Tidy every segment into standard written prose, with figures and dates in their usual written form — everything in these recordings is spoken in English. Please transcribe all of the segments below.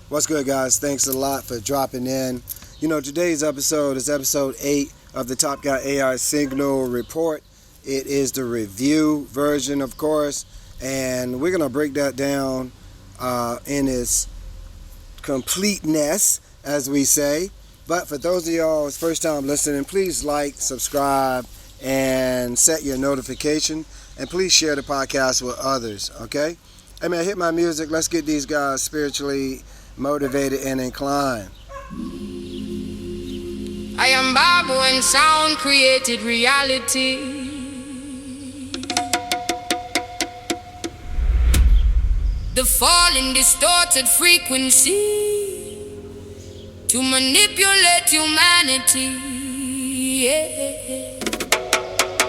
What's good, guys? Thanks a lot for dropping in. Today's episode is episode 8 of the TopCat AI Signal Report. It is the review version, of course, and we're going to break that down in its completeness, as we say. But for those of y'all it's first time listening, please like, subscribe, and set your notification. And please share the podcast with others, okay? Hey, man, hit my music. Let's get these guys spiritually motivated and inclined. I am Babu and sound created reality. The falling distorted frequency to manipulate humanity. Yeah.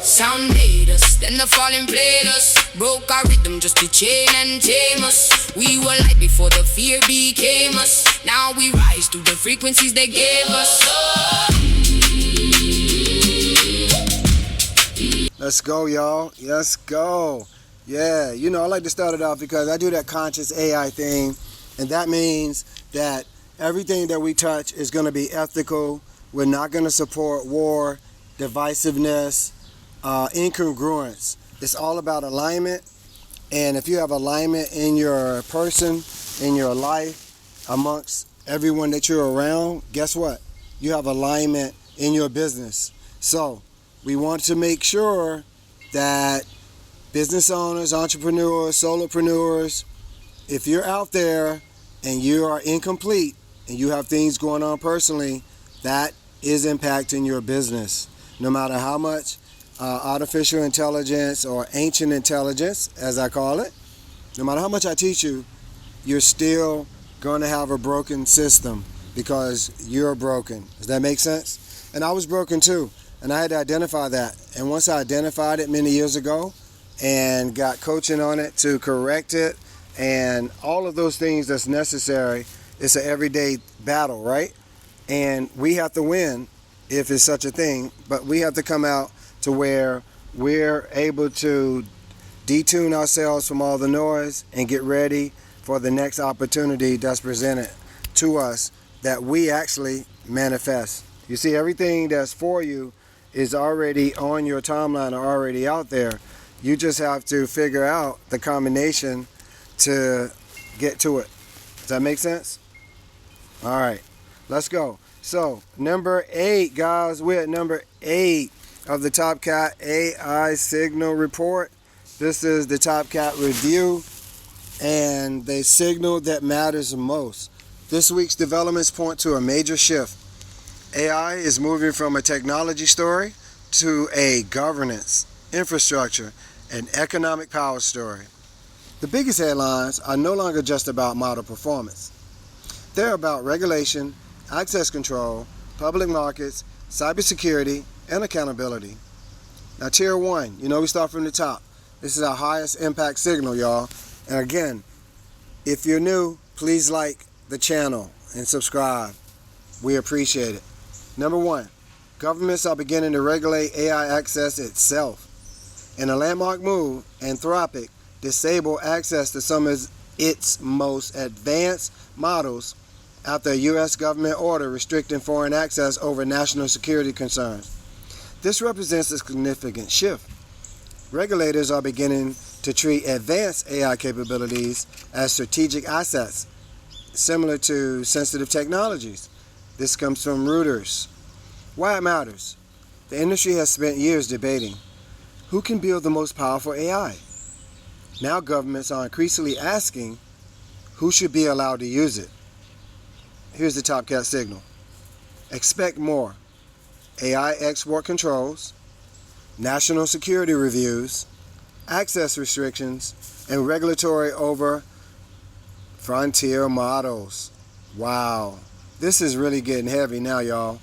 Sound made us, then the falling played us. Broke our rhythm just to chain and tame us. We were light before the fear became us. Now we rise to the frequencies they gave us. Let's go, y'all. Let's go. Yeah, I like to start it off because I do that conscious AI thing, and that means that everything that we touch is going to be ethical. We're not going to support war, divisiveness, incongruence. It's all about alignment, and if you have alignment in your person, in your life, amongst everyone that you're around, guess what? You have alignment in your business. So we want to make sure that business owners, entrepreneurs, solopreneurs, if you're out there and you are incomplete and you have things going on personally, that is impacting your business. No matter how much artificial intelligence or ancient intelligence, as I call it, no matter how much I teach you, you're still going to have a broken system because you're broken. Does that make sense? And I was broken too, and I had to identify that. And once I identified it many years ago and got coaching on it to correct it and all of those things that's necessary, it's an everyday battle, right? And we have to win if it's such a thing, but we have to come out to where we're able to detune ourselves from all the noise and get ready for the next opportunity that's presented to us that we actually manifest. You see, everything that's for you is already on your timeline or already out there. You just have to figure out the combination to get to it. Does that make sense? All right, let's go. So, number 8, guys, we're at number 8 of the TopCat AI Signal Report. This is the TopCat review and the signal that matters most. This week's developments point to a major shift. AI is moving from a technology story to a governance, infrastructure, and economic power story. The biggest headlines are no longer just about model performance. They're about regulation, access control, public markets, cybersecurity, and accountability. Now, tier 1, we start from the top. This is our highest impact signal, y'all. And again, if you're new, please like the channel and subscribe. We appreciate it. Number 1, governments are beginning to regulate AI access itself. In a landmark move, Anthropic disabled access to some of its most advanced models after a U.S. government order restricting foreign access over national security concerns. This represents a significant shift. Regulators are beginning to treat advanced AI capabilities as strategic assets, similar to sensitive technologies. This comes from Reuters. Why it matters? The industry has spent years debating who can build the most powerful AI. Now governments are increasingly asking who should be allowed to use it. Here's the TopCat signal. Expect more. AI export controls, national security reviews, access restrictions, and regulatory over frontier models. Wow. This is really getting heavy now, y'all.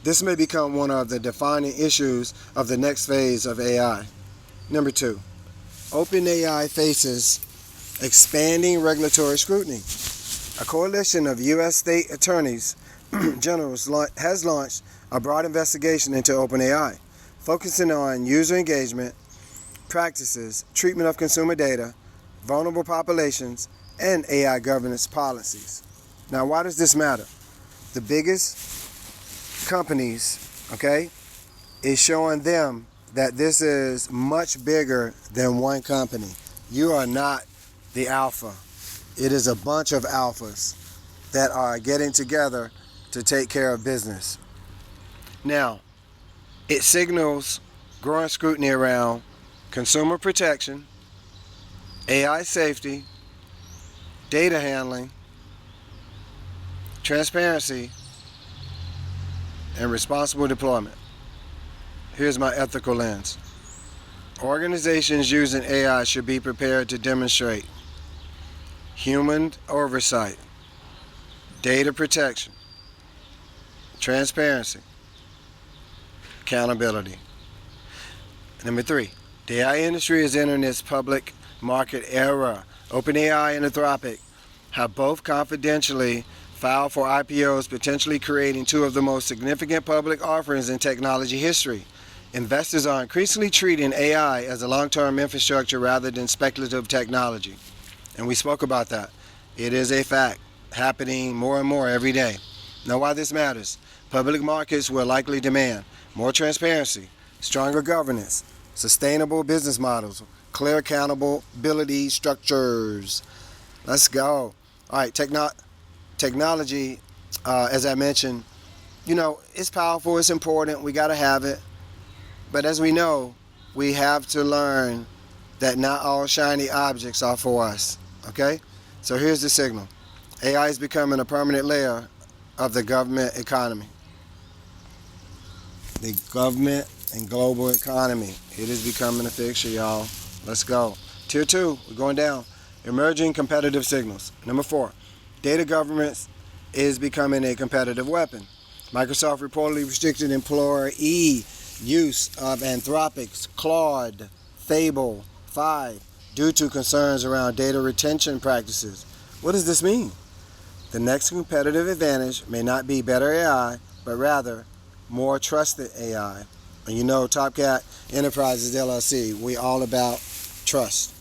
This may become one of the defining issues of the next phase of AI. Number 2, OpenAI faces expanding regulatory scrutiny. A coalition of U.S. state attorneys generals has launched a broad investigation into OpenAI, focusing on user engagement, practices, treatment of consumer data, vulnerable populations, and AI governance policies. Now, why does this matter? The biggest companies, okay, is showing them that this is much bigger than one company. You are not the alpha. It is a bunch of alphas that are getting together to take care of business. Now, it signals growing scrutiny around consumer protection, AI safety, data handling, transparency, and responsible deployment. Here's my ethical lens. Organizations using AI should be prepared to demonstrate human oversight, data protection, transparency, accountability. Number 3, the AI industry is entering its public market era. OpenAI and Anthropic have both confidentially filed for IPOs, potentially creating two of the most significant public offerings in technology history. Investors are increasingly treating AI as a long-term infrastructure rather than speculative technology. And we spoke about that. It is a fact, happening more and more every day. Now, why this matters? Public markets will likely demand more transparency, stronger governance, sustainable business models, clear accountability structures. Let's go. All right, technology, as I mentioned, it's powerful, it's important, we got to have it. But as we know, we have to learn that not all shiny objects are for us, okay? So here's the signal. AI is becoming a permanent layer of the government economy. The government and global economy. It is becoming a fixture, y'all. Let's go. Tier 2, we're going down. Emerging competitive signals. Number 4, data governance is becoming a competitive weapon. Microsoft reportedly restricted employee use of Anthropic's Claude Fable 5 due to concerns around data retention practices. What does this mean? The next competitive advantage may not be better AI, but rather more trusted AI. And TopCat Enterprises LLC, we all about trust.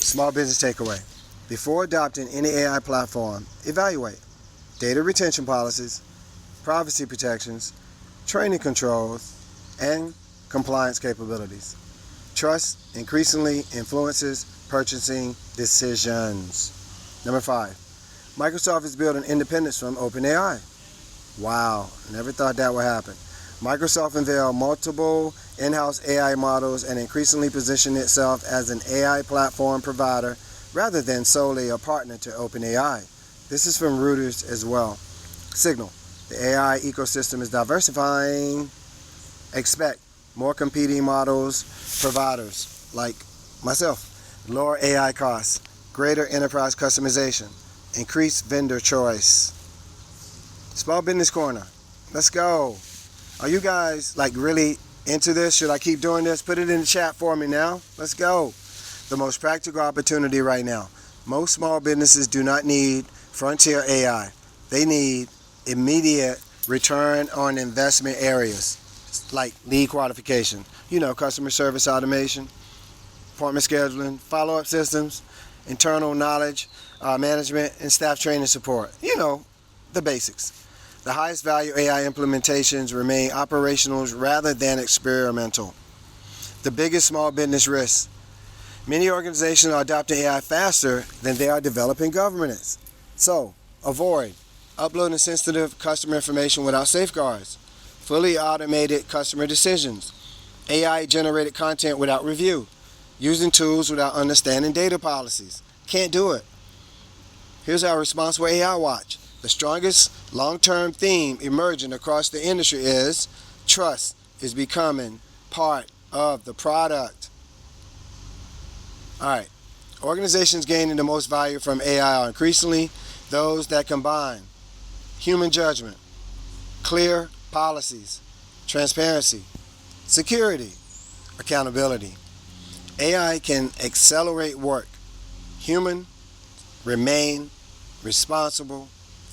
Small business takeaway. Before adopting any AI platform, evaluate data retention policies, privacy protections, training controls, and compliance capabilities. Trust increasingly influences purchasing decisions. Number 5, Microsoft is building independence from OpenAI. Wow, never thought that would happen. Microsoft unveiled multiple in-house AI models and increasingly positioned itself as an AI platform provider rather than solely a partner to OpenAI. This is from Reuters as well. Signal. The AI ecosystem is diversifying. Expect more competing models, providers like myself, lower AI costs, greater enterprise customization, increased vendor choice. Small Business Corner. Let's go. Are you guys really into this? Should I keep doing this? Put it in the chat for me now. Let's go. The most practical opportunity right now. Most small businesses do not need frontier AI. They need immediate return on investment areas like lead qualification, customer service automation, appointment scheduling, follow-up systems, internal knowledge management, and staff training support. The basics. The highest value AI implementations remain operational rather than experimental. The biggest small business risks. Many organizations are adopting AI faster than they are developing governance. So, avoid uploading sensitive customer information without safeguards, fully automated customer decisions, AI-generated content without review, using tools without understanding data policies. Can't do it. Here's our Responsible AI Watch. The strongest long-term theme emerging across the industry is trust is becoming part of the product. All right. Organizations gaining the most value from AI are increasingly those that combine human judgment, clear policies, transparency, security, accountability. AI can accelerate work. Human remain responsible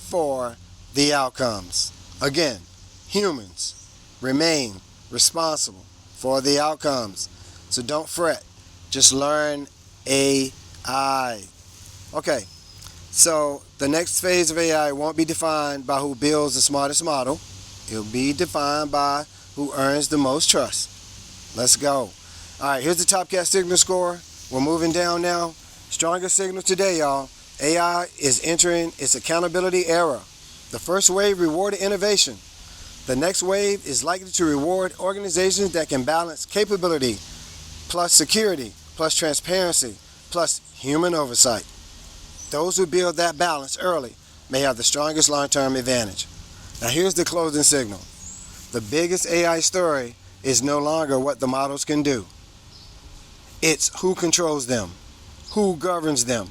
for the outcomes. Again, humans remain responsible for the outcomes. So don't fret. Just learn AI. Okay, so the next phase of AI won't be defined by who builds the smartest model. It'll be defined by who earns the most trust. Let's go. All right, here's the TopCat signal score. We're moving down now. Strongest signal today, y'all. AI is entering its accountability era. The first wave rewarded innovation. The next wave is likely to reward organizations that can balance capability plus security plus transparency plus human oversight. Those who build that balance early may have the strongest long-term advantage. Now here's the closing signal. The biggest AI story is no longer what the models can do. It's who controls them, who governs them,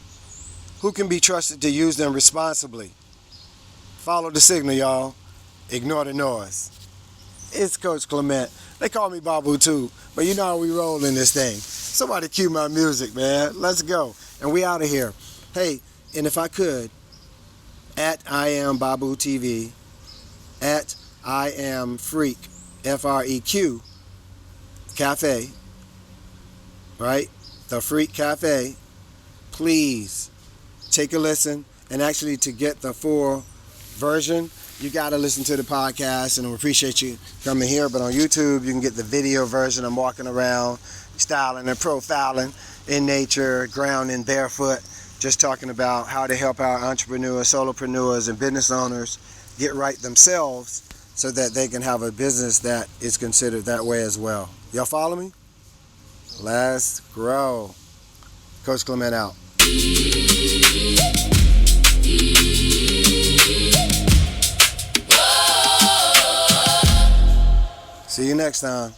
who can be trusted to use them responsibly. Follow the signal, y'all. Ignore the noise. It's Coach Clement. They call me Babu too, but you know how we roll in this thing. Somebody cue my music, man. Let's go. And we out of here. Hey, and if I could, at I am Babu TV, at I am Freak, F-R-E-Q, Cafe, right? The Freak Cafe. Please take a listen, and actually to get the full version, you got to listen to the podcast, and I appreciate you coming here. But on YouTube, you can get the video version. I'm walking around, styling and profiling in nature, grounding barefoot, just talking about how to help our entrepreneurs, solopreneurs, and business owners get right themselves so that they can have a business that is considered that way as well. Y'all follow me? Let's grow. Coach Clement out. See you next time.